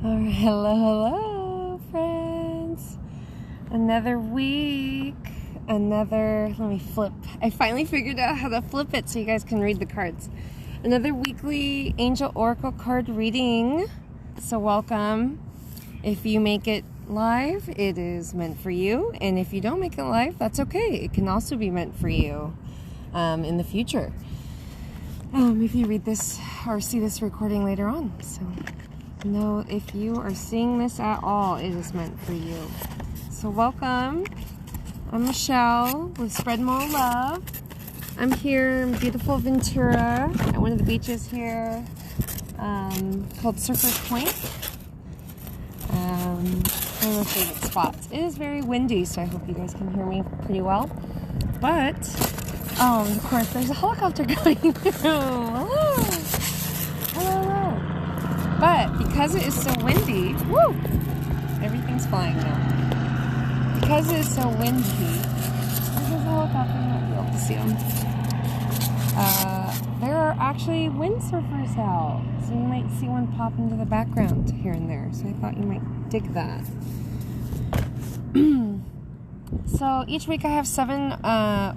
All right, hello, friends. Another week, let me flip. I finally figured out how to flip it so you guys can read the cards. Another weekly Angel Oracle card reading. So welcome. If you make it live, it is meant for you. And if you don't make it live, that's okay. It can also be meant for you in the future. If you read this or see this recording later on. So know if you are seeing this at all, it is meant for you. So welcome. I'm Michelle with Spread More Love. I'm here in beautiful Ventura at one of the beaches here called Surfers Point. One of my favorite spots. It is very windy, so I hope you guys can hear me pretty well. But, of course, there's a helicopter going through. Hello. Hello. But because it is so windy, woo! Everything's flying now. Because it is so windy, there's a helicopter, you might be able to see them. There are actually windsurfers out, so you might see one pop into the background here and there. So I thought you might dig that. So each week I have 7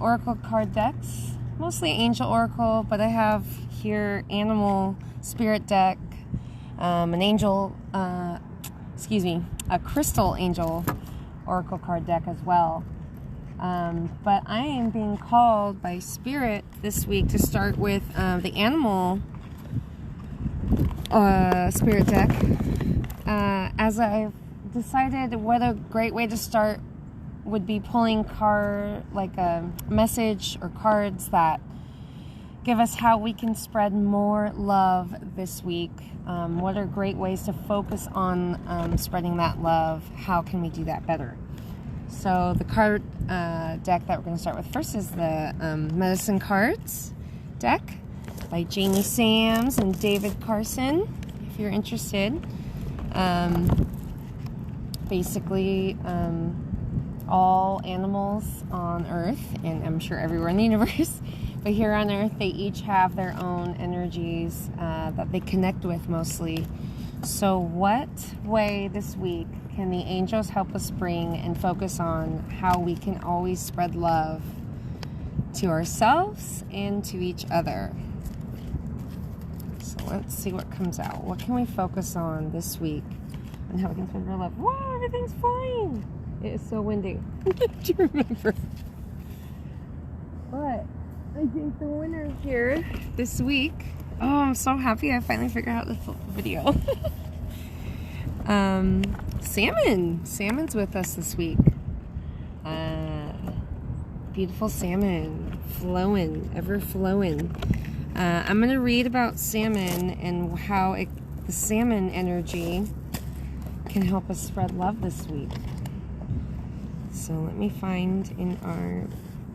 oracle card decks, mostly angel oracle, but I have here animal spirit deck. A crystal angel oracle card deck as well. But I am being called by Spirit this week to start with the animal spirit deck. As I've decided what a great way to start would be pulling a message or cards that give us how we can spread more love this week. What are great ways to focus on spreading that love? How can we do that better? So the card deck that we're going to start with first is the Medicine Cards deck by Jamie Sams and David Carson, if you're interested. Basically, all animals on Earth, and I'm sure everywhere in the universe, but here on Earth, they each have their own energies that they connect with mostly. So what way this week can the angels help us bring and focus on how we can always spread love to ourselves and to each other? So let's see what comes out. What can we focus on this week and how we can spread more love? Whoa, everything's flying. It is so windy. Do you remember? But I think the winner here this week, I'm so happy I finally figured out the video. Salmon. Salmon's with us this week. Beautiful salmon. Flowing. Ever flowing. I'm going to read about salmon and how the salmon energy can help us spread love this week. So let me find in our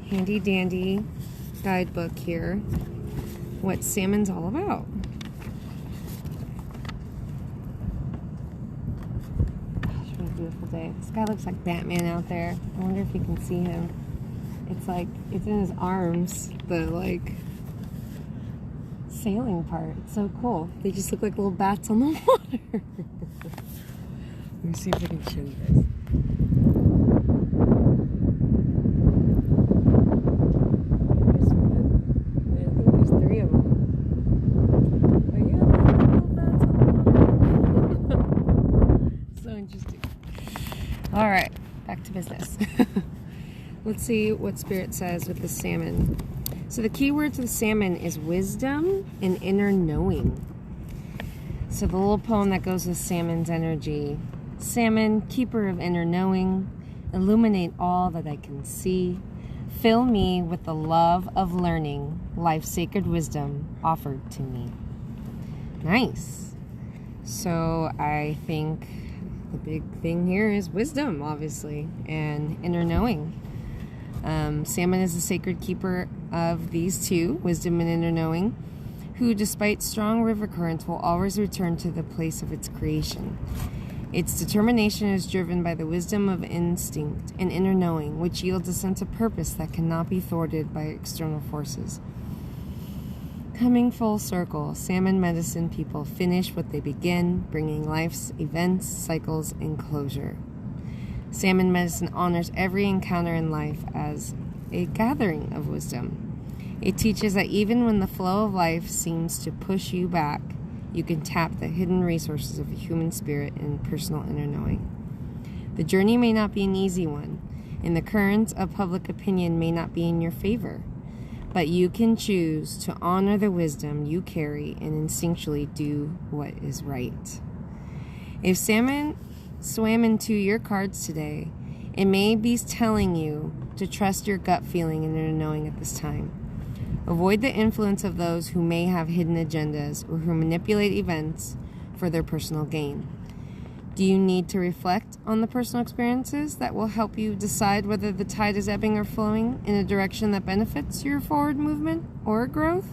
handy dandy guidebook here what salmon's all about. Gosh, what a beautiful day. This guy looks like Batman out there. I wonder if you can see him. It's in his arms, the sailing part. It's so cool. They just look like little bats on the water. Let me see if I can show you guys. All right, back to business. Let's see what Spirit says with the salmon. So the key word to the salmon is wisdom and inner knowing. So the little poem that goes with salmon's energy. Salmon, keeper of inner knowing, illuminate all that I can see. Fill me with the love of learning, life's sacred wisdom offered to me. Nice. So I think the big thing here is wisdom, obviously, and inner knowing. Salmon is the sacred keeper of these two, wisdom and inner knowing, who, despite strong river currents, will always return to the place of its creation. Its determination is driven by the wisdom of instinct and inner knowing, which yields a sense of purpose that cannot be thwarted by external forces. Coming full circle, salmon medicine people finish what they begin, bringing life's events, cycles, and closure. Salmon medicine honors every encounter in life as a gathering of wisdom. It teaches that even when the flow of life seems to push you back, you can tap the hidden resources of the human spirit and personal inner knowing. The journey may not be an easy one, and the currents of public opinion may not be in your favor, but you can choose to honor the wisdom you carry and instinctually do what is right. If salmon swam into your cards today, it may be telling you to trust your gut feeling and inner knowing at this time. Avoid the influence of those who may have hidden agendas or who manipulate events for their personal gain. Do you need to reflect on the personal experiences that will help you decide whether the tide is ebbing or flowing in a direction that benefits your forward movement or growth?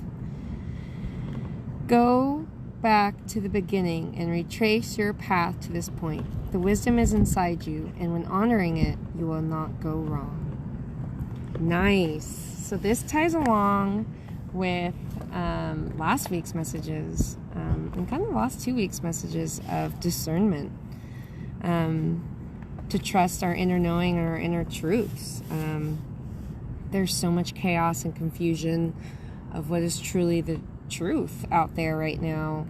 Go back to the beginning and retrace your path to this point. The wisdom is inside you, and when honoring it, you will not go wrong. Nice. So this ties along with last week's messages and kind of the last 2 weeks' messages of discernment. To trust our inner knowing and our inner truths. There's so much chaos and confusion of what is truly the truth out there right now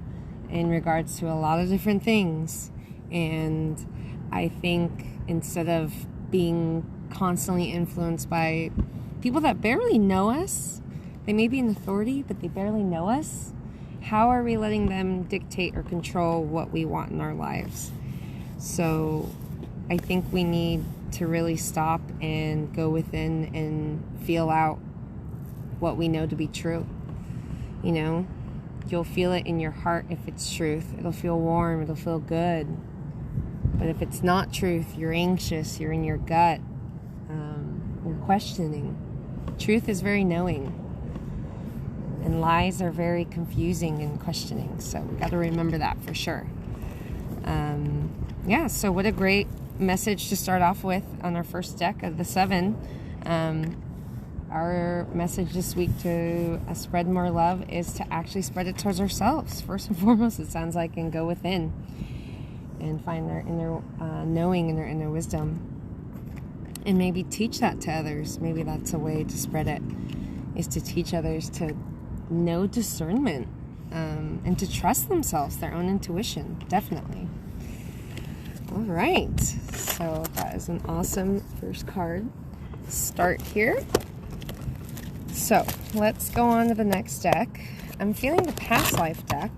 in regards to a lot of different things. And I think instead of being constantly influenced by people that barely know us, they may be in authority, but they barely know us, how are we letting them dictate or control what we want in our lives? So I think we need to really stop and go within and feel out what we know to be true. You know, you'll feel it in your heart if it's truth. It'll feel warm, it'll feel good. But if it's not truth, you're anxious, you're in your gut, you're questioning. Truth is very knowing. And lies are very confusing and questioning. So we got to remember that for sure. Yeah, so what a great message to start off with on our first deck of the 7. Our message this week to spread more love is to actually spread it towards ourselves. First and foremost, it sounds like, and go within and find our inner knowing and our inner wisdom. And maybe teach that to others. Maybe that's a way to spread it, is to teach others to know discernment and to trust themselves, their own intuition, definitely. All right, so that is an awesome first card. Start here. So let's go on to the next deck. I'm feeling the past life deck,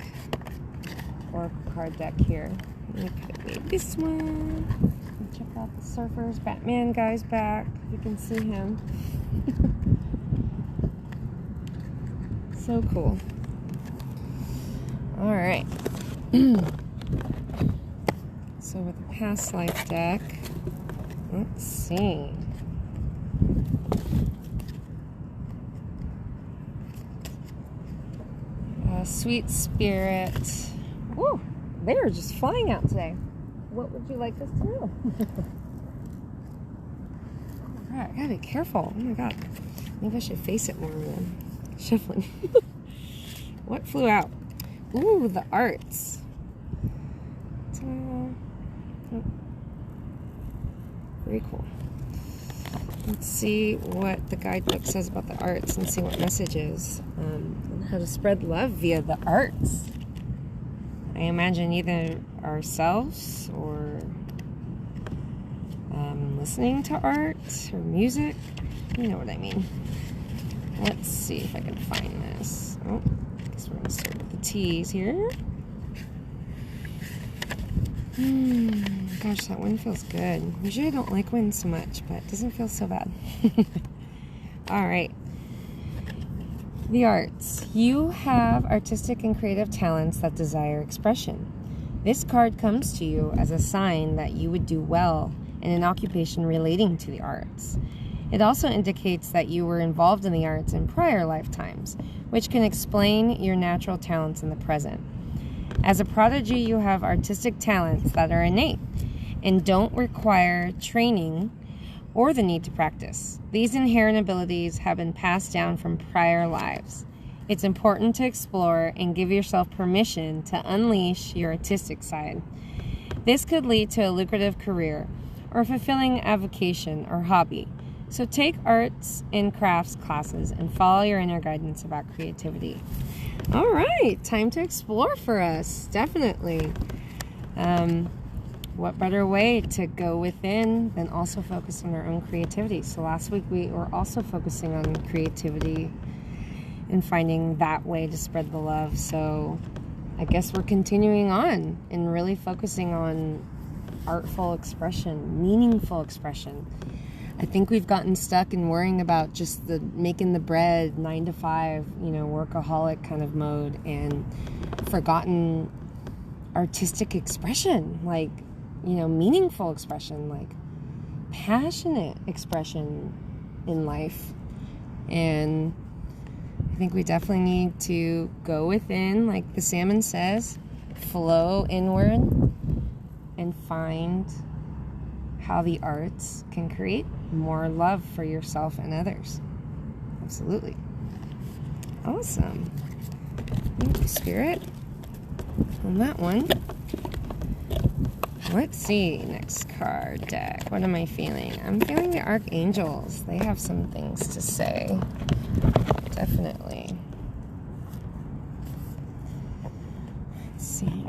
or card deck here. Let me put away this one. Check out the surfers. Batman guy's back. You can see him. So cool. All right. So with the past life deck, let's see. Sweet spirit. Woo! They are just flying out today. What would you like us to know? Alright, I gotta be careful. Oh my god. Maybe I should face it more than shuffling. What flew out? Ooh, the arts. Very cool. Let's see what the guidebook says about the arts and see what messages. And how to spread love via the arts. I imagine either ourselves or listening to art or music. You know what I mean. Let's see if I can find this. Oh, I guess we're going to start with the T's here. Gosh, that wind feels good. Usually I don't like wind so much, but it doesn't feel so bad. All right. The arts. You have artistic and creative talents that desire expression. This card comes to you as a sign that you would do well in an occupation relating to the arts. It also indicates that you were involved in the arts in prior lifetimes, which can explain your natural talents in the present. As a prodigy, you have artistic talents that are innate and don't require training or the need to practice. These inherent abilities have been passed down from prior lives. It's important to explore and give yourself permission to unleash your artistic side. This could lead to a lucrative career or fulfilling avocation or hobby. So take arts and crafts classes and follow your inner guidance about creativity. All right, time to explore for us, definitely. What better way to go within than also focus on our own creativity? So last week we were also focusing on creativity and finding that way to spread the love. So I guess we're continuing on and really focusing on artful expression, meaningful expression. I think we've gotten stuck in worrying about just the making the bread 9 to 5, workaholic kind of mode, and forgotten artistic expression, like, meaningful expression, like passionate expression in life. And I think we definitely need to go within, like the salmon says, flow inward and find how the arts can create more love for yourself and others. Absolutely. Awesome. Thank you, Spirit, on that one. Let's see, next card deck. What am I feeling? I'm feeling the archangels. They have some things to say. Definitely. Let's see.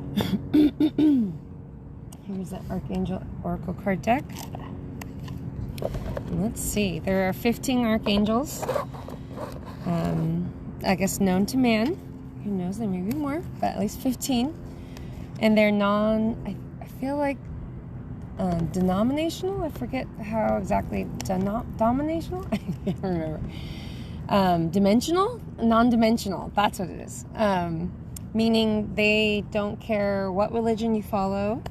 Here's the Archangel Oracle card deck. Let's see. There are 15 archangels. I guess known to man. Who knows? There may be more, but at least 15. And they're I feel like denominational. I forget how exactly. Dominational? I can't remember. Dimensional? Non-dimensional. That's what it is. Meaning they don't care what religion you follow.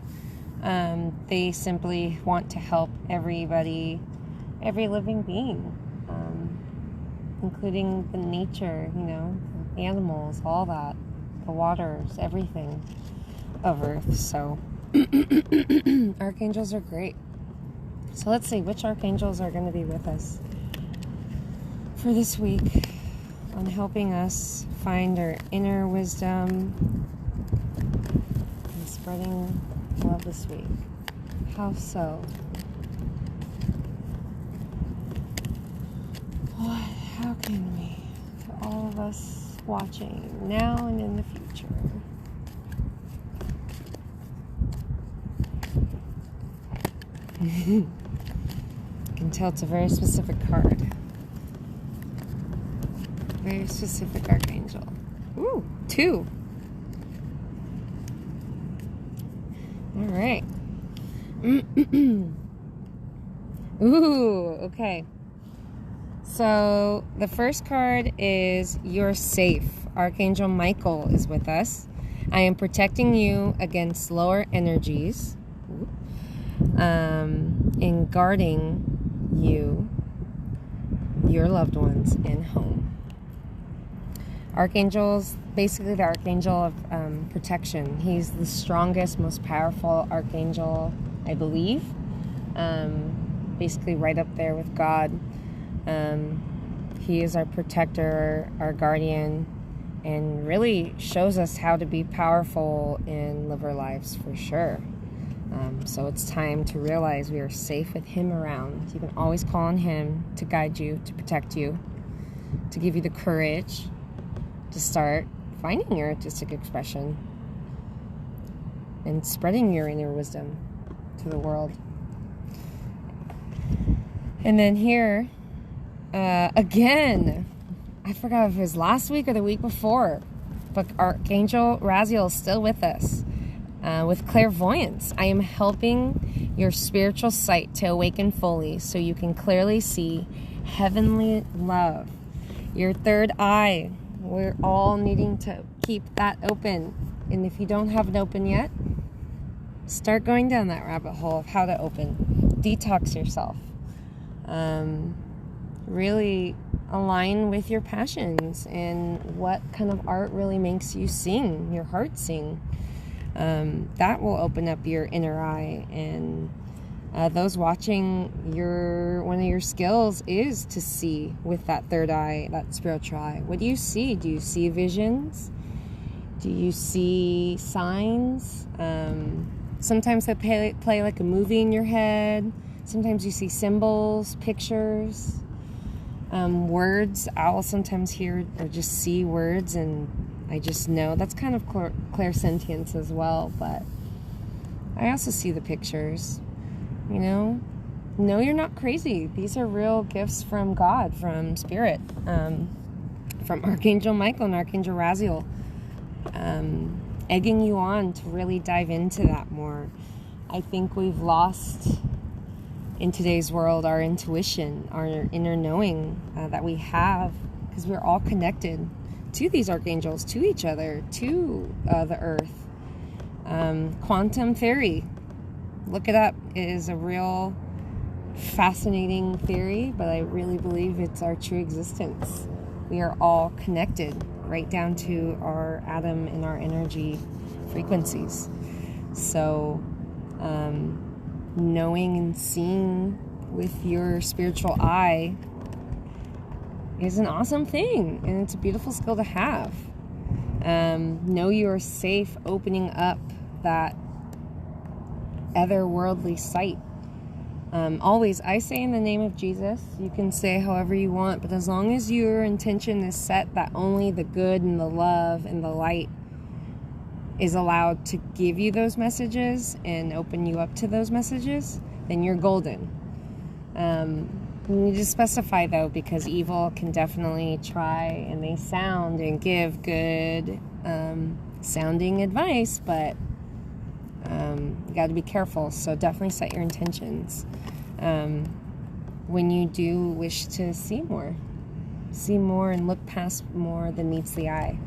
They simply want to help everybody, every living being, including the nature, the animals, all that, the waters, everything of Earth. So archangels are great. So let's see which archangels are going to be with us for this week on helping us find our inner wisdom and spreading love this week. How so? How can we, to all of us watching now and in the future? You can tell it's a very specific card. Very specific archangel. Ooh, 2. All right. Ooh, okay. So the first card is You're Safe. Archangel Michael is with us. I am protecting you against lower energies and guarding you, your loved ones, and home. Archangels, basically the archangel of protection. He's the strongest, most powerful archangel, I believe. Basically right up there with God. He is our protector, our guardian, and really shows us how to be powerful and live our lives for sure. So it's time to realize we are safe with him around. You can always call on him to guide you, to protect you, to give you the courage to start finding your artistic expression and spreading your inner wisdom to the world. And then here, again, I forgot if it was last week or the week before, but Archangel Raziel is still with us with clairvoyance. I am helping your spiritual sight to awaken fully so you can clearly see heavenly love. Your third eye, we're all needing to keep that open. And if you don't have it open yet, start going down that rabbit hole of how to open. Detox yourself. Really align with your passions and what kind of art really makes you sing, your heart sing. That will open up your inner eye and Those watching, one of your skills is to see with that third eye, that spiritual eye. What do you see? Do you see visions? Do you see signs? Sometimes they play like a movie in your head. Sometimes you see symbols, pictures, words. I'll sometimes hear or just see words, and I just know. That's kind of clairsentience as well, but I also see the pictures. You know, no, you're not crazy. These are real gifts from God, from Spirit, from Archangel Michael and Archangel Raziel, egging you on to really dive into that more. I think we've lost in today's world our intuition, our inner knowing that we have, because we're all connected to these archangels, to each other, to the earth. Quantum theory. Look it up. It is a real fascinating theory, but I really believe it's our true existence. We are all connected right down to our atom and our energy frequencies. So, knowing and seeing with your spiritual eye is an awesome thing, and it's a beautiful skill to have. Know you're safe opening up that otherworldly sight. Always, I say in the name of Jesus. You can say however you want, but as long as your intention is set that only the good and the love and the light is allowed to give you those messages and open you up to those messages, then you're golden. You need to specify, though, because evil can definitely try, and they sound and give good sounding advice, but you got to be careful. So definitely set your intentions when you do wish to see more and look past more than meets the eye.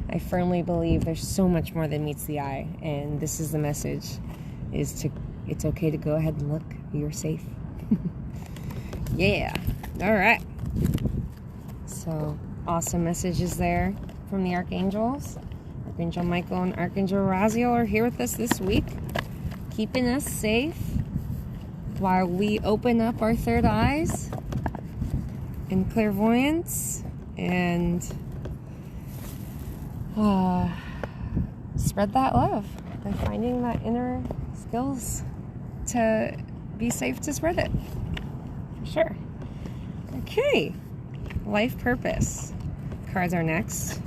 I firmly believe there's so much more than meets the eye, and this is the message: it's okay to go ahead and look. You're safe. Yeah. All right. So awesome messages there from the archangels. Archangel Michael and Archangel Raziel are here with us this week, keeping us safe while we open up our third eyes and clairvoyance and spread that love by finding that inner skills to be safe to spread it. For sure. Okay. Life purpose. Cards are next.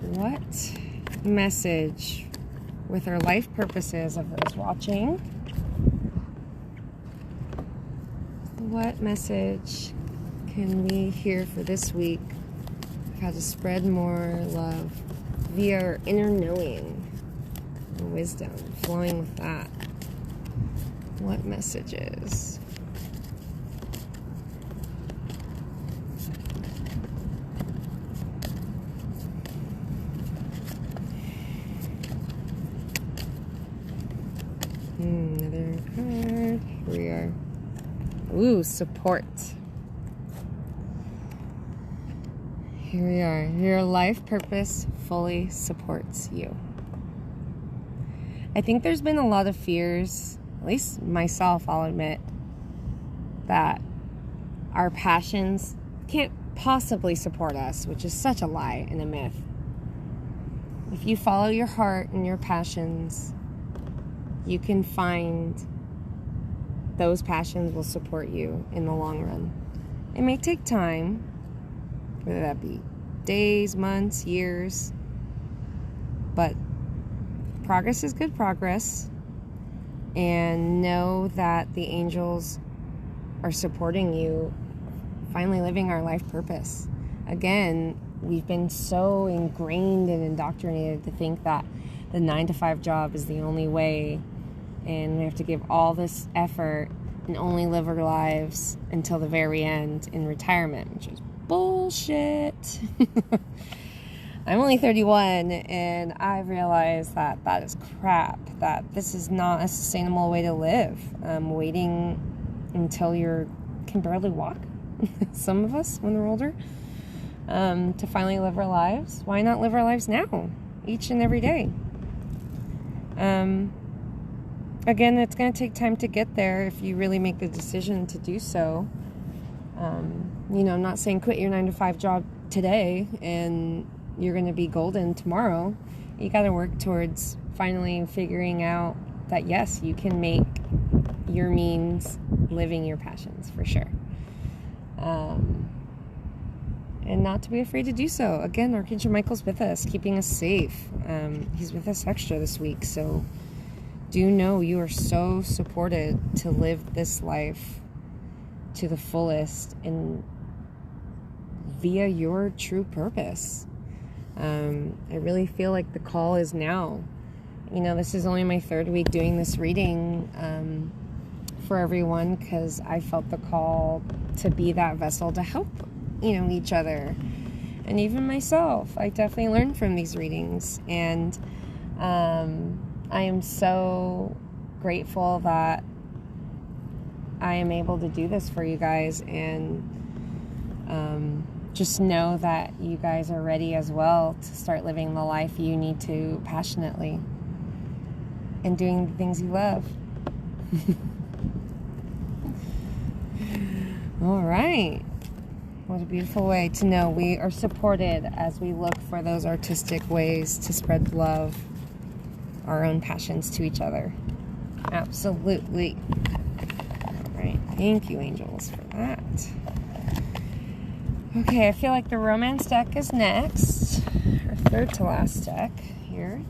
What message with our life purposes of those watching? What message can we hear for this week of how to spread more love via our inner knowing and wisdom, flowing with that? What messages? Another card. Here we are. Ooh, support. Here we are. Your life purpose fully supports you. I think there's been a lot of fears, at least myself, I'll admit, that our passions can't possibly support us, which is such a lie and a myth. If you follow your heart and your passions, you can find those passions will support you in the long run. It may take time, whether that be days, months, years, but progress is good progress. And know that the angels are supporting you finally living our life purpose. Again, we've been so ingrained and indoctrinated to think that the 9-to-5 job is the only way, and we have to give all this effort and only live our lives until the very end in retirement, which is bullshit. I'm only 31, and I realized that that is crap, that this is not a sustainable way to live. Waiting until you can barely walk, some of us when we're older, to finally live our lives. Why not live our lives now, each and every day? again, it's going to take time to get there if you really make the decision to do so. You know, I'm not saying quit your 9-to-5 job today and you're going to be golden tomorrow. You got to work towards finally figuring out that, yes, you can make your means living your passions, for sure. And not to be afraid to do so. Again, Archangel Michael's with us, keeping us safe. He's with us extra this week, so do know you are so supported to live this life to the fullest and via your true purpose. I really feel like the call is now. You know, this is only my 3rd week doing this reading for everyone, because I felt the call to be that vessel to help, you know, each other and even myself. I definitely learned from these readings, and I am so grateful that I am able to do this for you guys, and just know that you guys are ready as well to start living the life you need to passionately and doing the things you love. All right. What a beautiful way to know we are supported as we look for those artistic ways to spread love, our own passions to each other. Absolutely. All right. Thank you, angels, for that. Okay, I feel like the romance deck is next. Our 3rd to last deck here.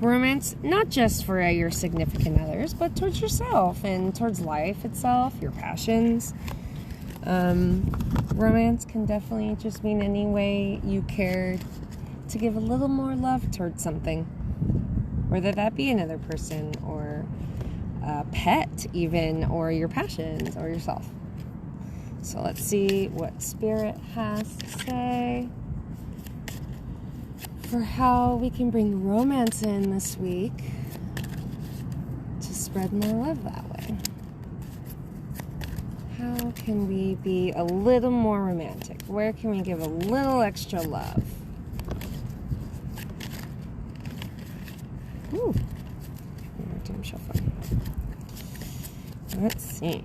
Romance, not just for your significant others, but towards yourself and towards life itself, your passions. Romance can definitely just mean any way you care to give a little more love towards something, whether that be another person or a pet even, or your passions or yourself. So let's see what Spirit has to say for how we can bring romance in this week to spread more love that way. How can we be a little more romantic? Where can we give a little extra love? Ooh. Let's see.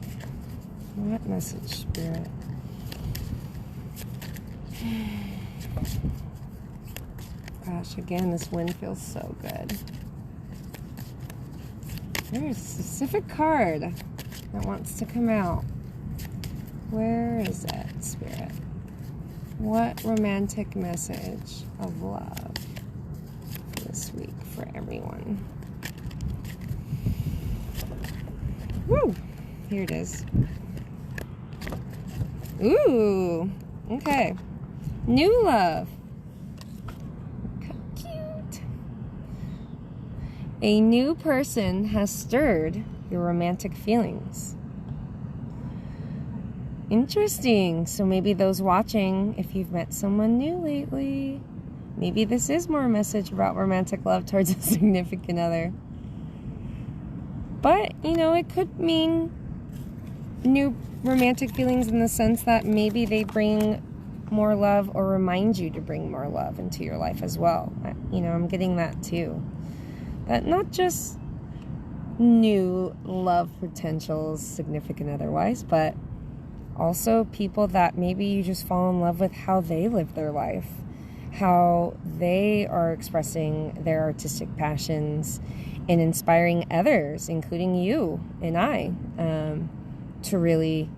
What message, Spirit? Gosh, again, this wind feels so good. There's a specific card that wants to come out. Where is it, Spirit? What romantic message of love this week for everyone? Woo! Here it is. Ooh, okay. New love. How cute. A new person has stirred your romantic feelings. Interesting. So maybe those watching, if you've met someone new lately, maybe this is more a message about romantic love towards a significant other. But, you know, it could mean new romantic feelings in the sense that maybe they bring more love or remind you to bring more love into your life as well. You know, I'm getting that too. That not just new love potentials, significant otherwise, but also people that maybe you just fall in love with how they live their life, how they are expressing their artistic passions and inspiring others, including you and I, to really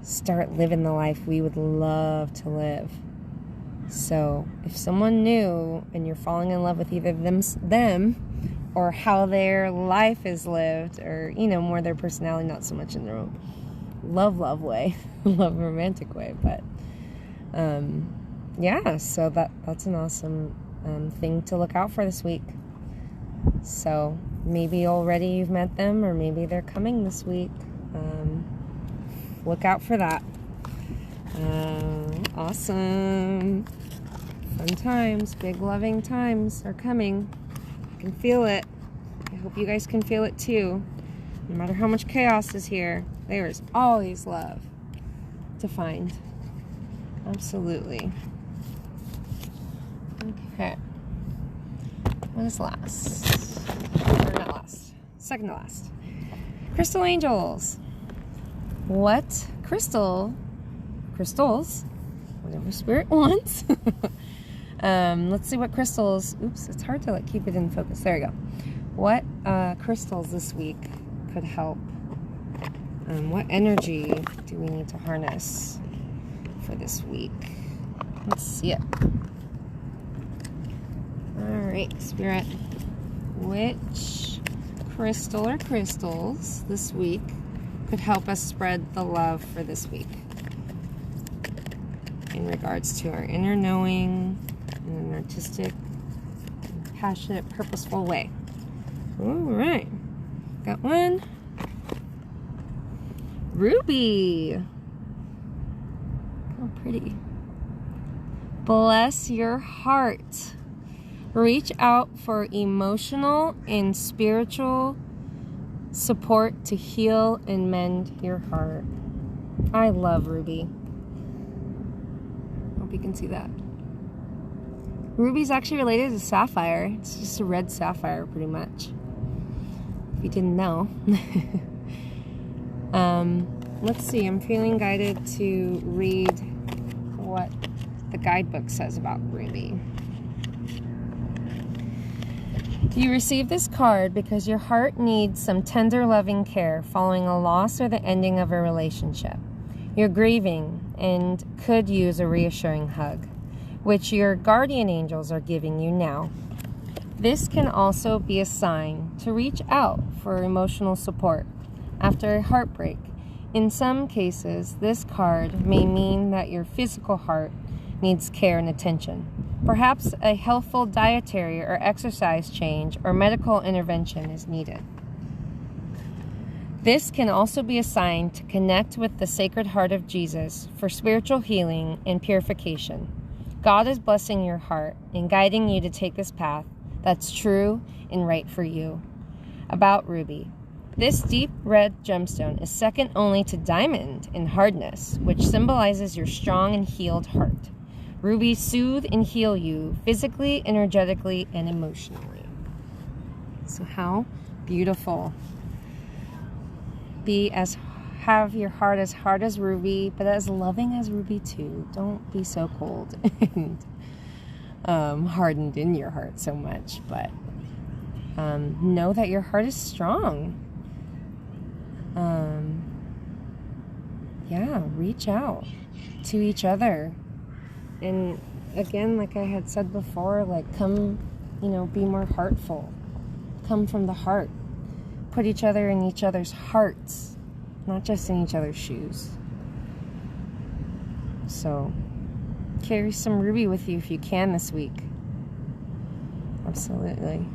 start living the life we would love to live. So if someone new and you're falling in love with either them or how their life is lived, or, you know, more their personality, not so much in their own love way, love romantic way, but yeah, so that's an awesome thing to look out for this week. So maybe already you've met them, or maybe they're coming this week. Look out for that. Awesome. Fun times, big loving times are coming. I can feel it. I hope you guys can feel it too. No matter how much chaos is here, there is always love to find. Absolutely. Okay. What is last? Or not last. Second to last. Crystal angels. What crystals, whatever spirit wants. Let's see what crystals, oops, it's hard to keep it in focus. There we go. What crystals this week could help? What energy do we need to harness for this week? Let's see it. Alright, Spirit. Which crystal or crystals this week could help us spread the love for this week in regards to our inner knowing in an artistic, passionate, purposeful way? Alright. Got one. Ruby. Oh, pretty. Bless your heart. Reach out for emotional and spiritual support to heal and mend your heart. I love Ruby. Hope you can see that. Ruby's actually related to sapphire. It's just a red sapphire, pretty much. If you didn't know. Let's see. I'm feeling guided to read what the guidebook says about Ruby. You receive this card because your heart needs some tender, loving care following a loss or the ending of a relationship. You're grieving and could use a reassuring hug, which your guardian angels are giving you now. This can also be a sign to reach out for emotional support after a heartbreak. In some cases, this card may mean that your physical heart needs care and attention. Perhaps a healthful dietary or exercise change or medical intervention is needed. This can also be a sign to connect with the Sacred Heart of Jesus for spiritual healing and purification. God is blessing your heart and guiding you to take this path that's true and right for you. About Ruby. This deep red gemstone is second only to diamond in hardness, which symbolizes your strong and healed heart. Rubies soothe and heal you physically, energetically, and emotionally. So how beautiful. Have your heart as hard as Ruby, but as loving as Ruby too. Don't be so cold and hardened in your heart so much, but know that your heart is strong. Reach out to each other. And again, like I had said before, come, be more heartful. Come from the heart. Put each other in each other's hearts, not just in each other's shoes. So, carry some Ruby with you if you can this week. Absolutely.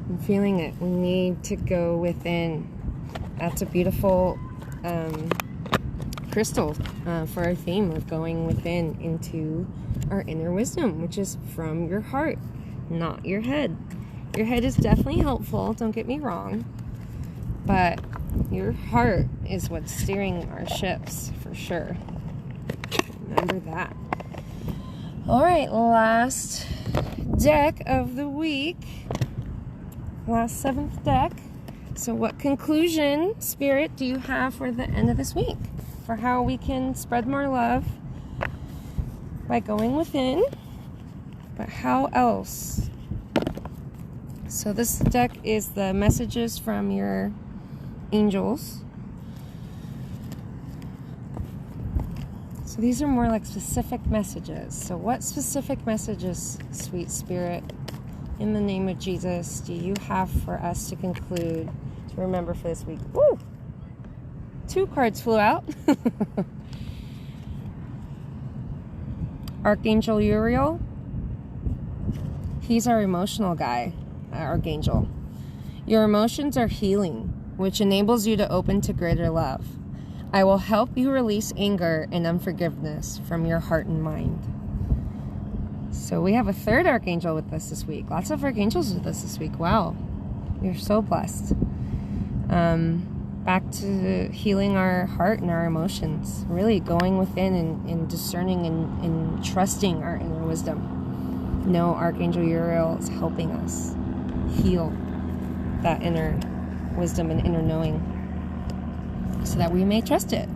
I'm feeling it. We need to go within. That's a beautiful crystal for our theme of going within into our inner wisdom, which is from your heart, not your head. Your head is definitely helpful, don't get me wrong, but your heart is what's steering our ships for sure. Remember that. All right, last deck of the week. Last 7th deck. So what conclusion, Spirit, do you have for the end of this week? For how we can spread more love by going within. But how else? So this deck is the messages from your angels. So these are more like specific messages. So what specific messages, sweet Spirit, in the name of Jesus, do you have for us to conclude, to remember for this week? Woo! 2 cards flew out. Archangel Uriel. He's our emotional guy, Archangel. Your emotions are healing, which enables you to open to greater love. I will help you release anger and unforgiveness from your heart and mind. So we have a 3rd Archangel with us this week. Lots of Archangels with us this week. Wow. You're so blessed. Back to healing our heart and our emotions. Really going within and discerning and trusting our inner wisdom. No, Archangel Uriel is helping us. heal that inner wisdom and inner knowing so that we may trust it.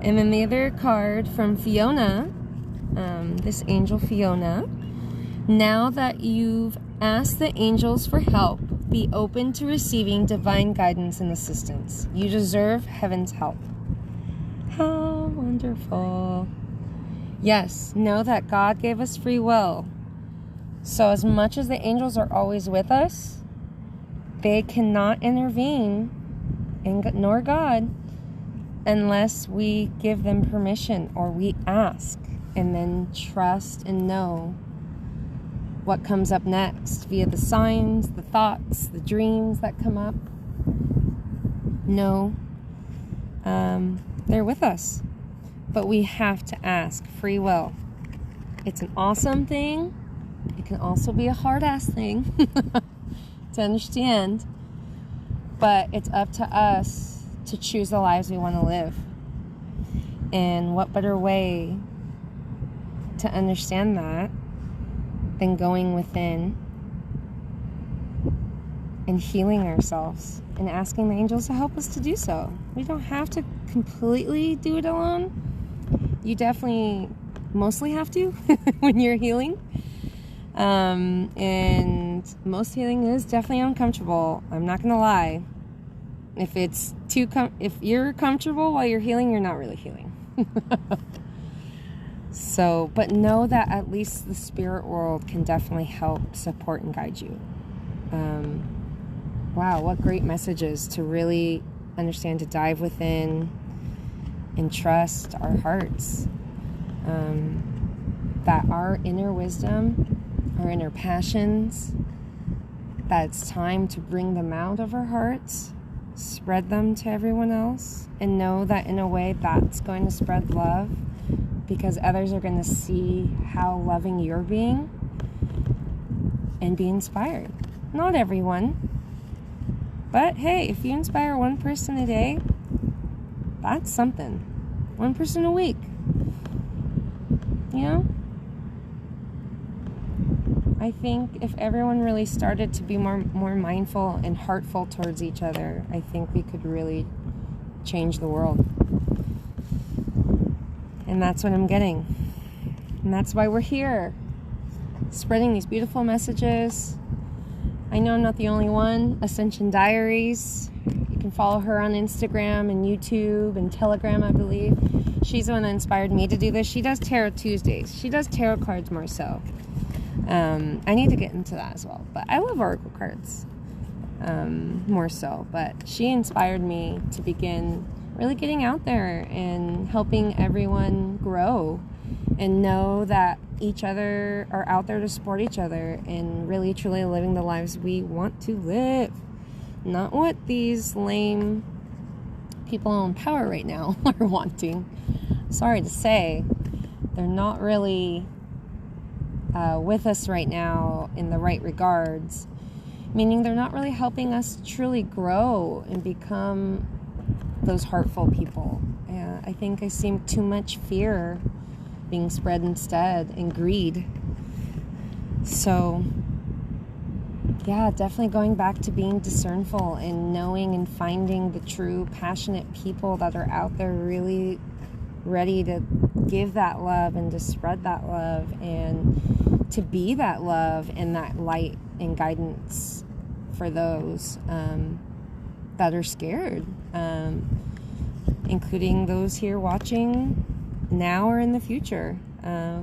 And then the other card from Fiona, this angel Fiona, now that you've asked the angels for help, be open to receiving divine guidance and assistance. You deserve heaven's help. How wonderful. Yes, know that God gave us free will. So as much as the angels are always with us, they cannot intervene, nor God, unless we give them permission or we ask and then trust and know what comes up next via the signs, the thoughts, the dreams that come up. No, they're with us, but we have to ask. Free will. It's an awesome thing. It can also be a hard-ass thing to understand, but it's up to us to choose the lives we want to live. And what better way to understand that than going within and healing ourselves and asking the angels to help us to do so. We don't have to completely do it alone. You definitely mostly have to when you're healing. And most healing is definitely uncomfortable. I'm not gonna lie. If it's if you're comfortable while you're healing, you're not really healing. So, but know that at least the spirit world can definitely help support and guide you. Wow, what great messages to really understand, to dive within and trust our hearts. That our inner wisdom, our inner passions, that it's time to bring them out of our hearts, spread them to everyone else, and know that in a way that's going to spread love, because others are going to see how loving you're being and be inspired. Not everyone, but hey, if you inspire one person a day, that's something. One person a week, you know? I think if everyone really started to be more mindful and heartful towards each other, I think we could really change the world. And that's what I'm getting. And that's why we're here, spreading these beautiful messages. I know I'm not the only one. Ascension Diaries. You can follow her on Instagram and YouTube and Telegram, I believe. She's the one that inspired me to do this. She does Tarot Tuesdays. She does tarot cards more so. I need to get into that as well. But I love oracle cards more so. But she inspired me to begin really getting out there and helping everyone grow and know that each other are out there to support each other and really truly living the lives we want to live, not what these lame people in power right now are wanting. Sorry to say, they're not really with us right now in the right regards, meaning they're not really helping us truly grow and become those heartful people. I think I see too much fear being spread instead, and greed. So yeah, definitely going back to being discernful and knowing and finding the true passionate people that are out there really ready to give that love and to spread that love and to be that love and that light and guidance for those that are scared, including those here watching now or in the future.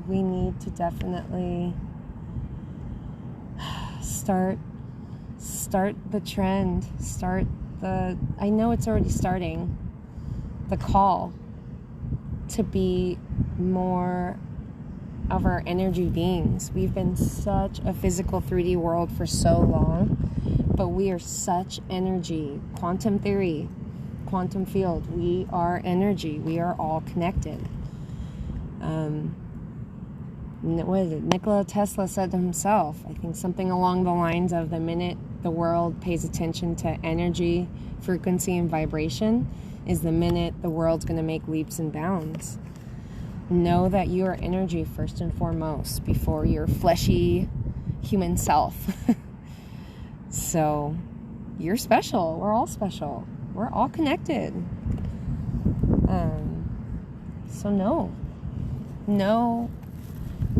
We need to definitely start the trend, I know it's already starting, the call to be more of our energy beings. We've been such a physical 3D world for so long, but we are such energy. Quantum theory, quantum field, we are energy. We are all connected. What is it? Nikola Tesla said to himself, I think something along the lines of, the minute the world pays attention to energy, frequency, and vibration is the minute the world's going to make leaps and bounds. Know that you are energy first and foremost before your fleshy human self. So you're special. We're all special. We're all connected. So know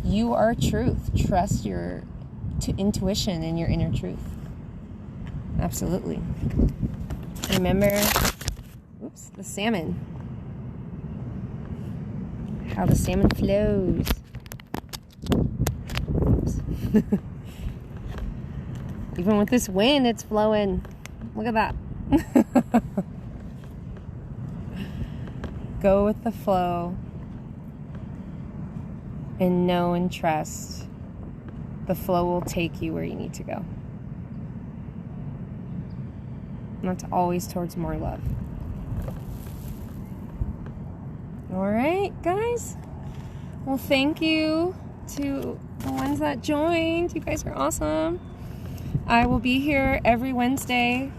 you are truth. Trust your intuition and your inner truth. Absolutely. Remember, the salmon. How the salmon flows. Oops. Even with this wind, it's flowing. Look at that. Go with the flow and know and trust the flow will take you where you need to go. And that's always towards more love. All right, guys. Well, thank you to the ones that joined. You guys are awesome. I will be here every Wednesday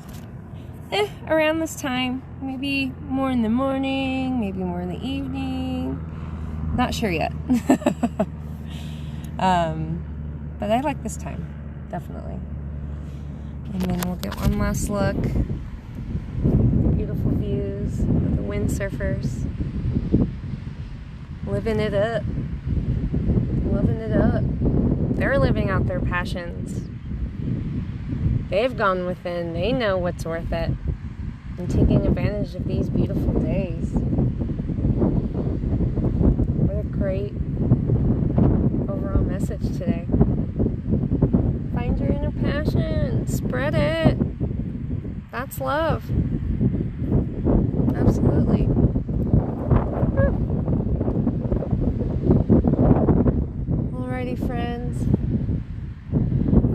around this time. Maybe more in the morning, maybe more in the evening. Not sure yet. But I like this time, definitely. And then we'll get one last look. Beautiful views of the windsurfers. Living it up. Living it up. They're living out their passions. They've gone within. They know what's worth it. And taking advantage of these beautiful days. What a great overall message today. Find your inner passion. Spread it. That's love. Absolutely. Alrighty, friends.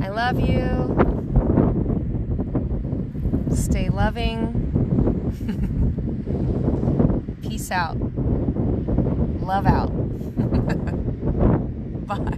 I love you. Stay loving. Peace out. Love out. Bye.